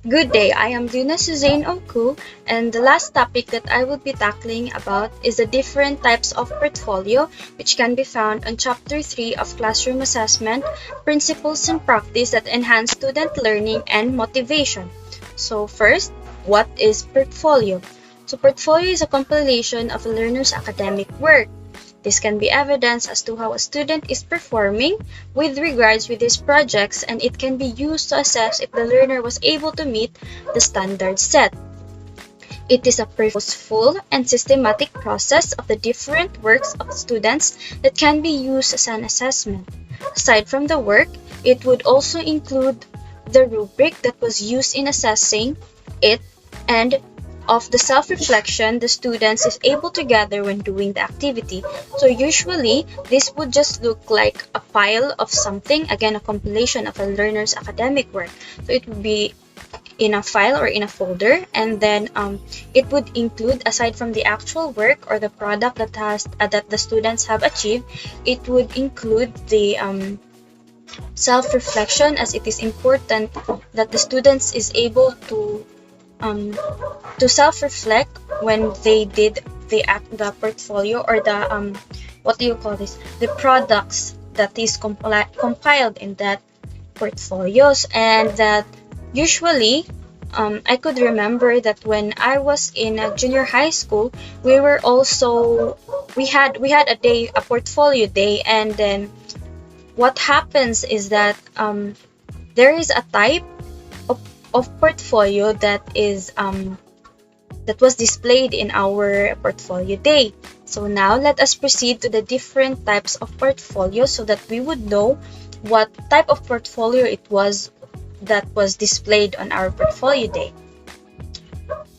Good day, I am Dina Suzanne Onku, and the last topic that I will be tackling about is the different types of portfolio, which can be found on Chapter 3 of Classroom Assessment, Principles and Practice that Enhance Student Learning and Motivation. So first, what is portfolio? So portfolio is a compilation of a learner's academic work. This can be evidence as to how a student is performing with regards with his projects, and it can be used to assess if the learner was able to meet the standards set. It is a purposeful and systematic process of the different works of students that can be used as an assessment. Aside from the work, it would also include the rubric that was used in assessing it and of the self-reflection the students is able to gather when doing the activity. So usually, this would just look like a pile of something, again, a compilation of a learner's academic work. So it would be in a file or in a folder, and then it would include, aside from the actual work or the product that the students have achieved, it would include the self-reflection, as it is important that the students is able um, to self-reflect when they did the portfolio or the what do you call this, the products that is compiled in that portfolios. And that usually I could remember that when I was in a junior high school, we had a portfolio day. And then what happens is that there is a type of, portfolio that was displayed in our portfolio day. So now let us proceed to the different types of portfolio so that we would know what type of portfolio it was that was displayed on our portfolio day.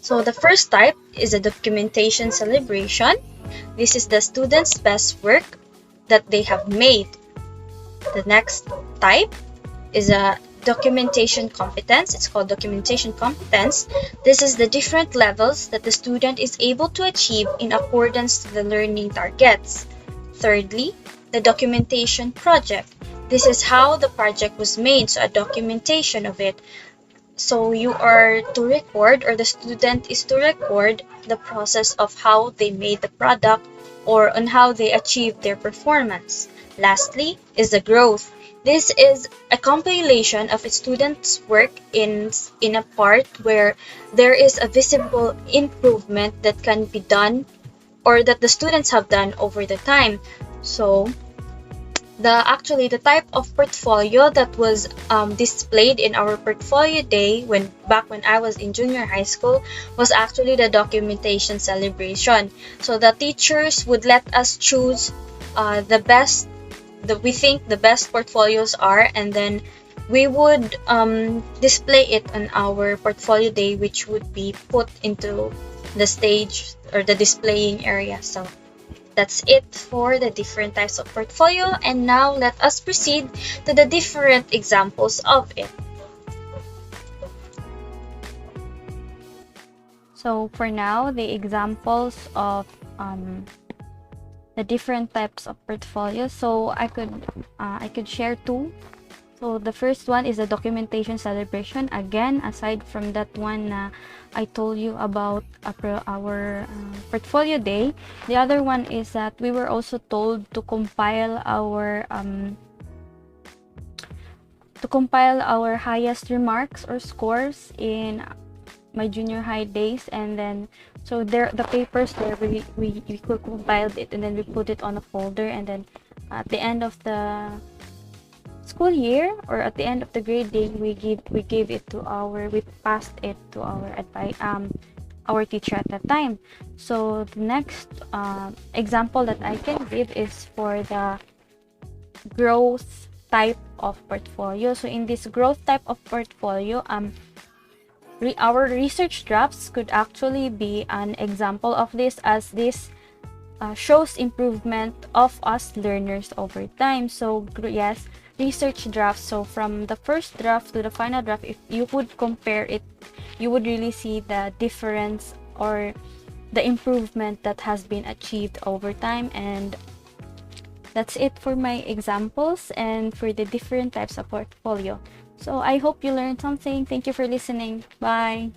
So the first type is a documentation celebration. This is the student's best work that they have made. The next type is a documentation competence. It's called documentation competence. This is the different levels that the student is able to achieve in accordance to the learning targets. Thirdly, the documentation project. This is how the project was made, so a documentation of it. So you are to record, or the student is to record the process of how they made the product or on how they achieved their performance. Lastly is the growth. This is a compilation of a student's work in a part where there is a visible improvement that can be done or that the students have done over the time. So the type of portfolio that was displayed in our portfolio day back when I was in junior high school was actually the documentation celebration. So the teachers would let us choose the best that we think the best portfolios are, and then we would display it on our portfolio day, which would be put into the stage or the displaying area. So that's it for the different types of portfolio, and now let us proceed to the different examples of it. So for now, the examples of the different types of portfolios. So I could share two. So the first one is a documentation celebration. Again, aside from that one I told you about our portfolio day, the other one is that we were also told to compile our highest remarks or scores in my junior high days. And then so there, the papers there, we compiled it, and then we put it on a folder, and then at the end of the school year or at the end of the grade day, we passed it to our teacher at that time. So the next example that I can give is for the growth type of portfolio. So in this growth type of portfolio, our research drafts could actually be an example of this, as this shows improvement of us learners over time. So yes, research drafts. So from the first draft to the final draft, if you would compare it, you would really see the difference or the improvement that has been achieved over time. And that's it for my examples and for the different types of portfolio. So I hope you learned something. Thank you for listening. Bye.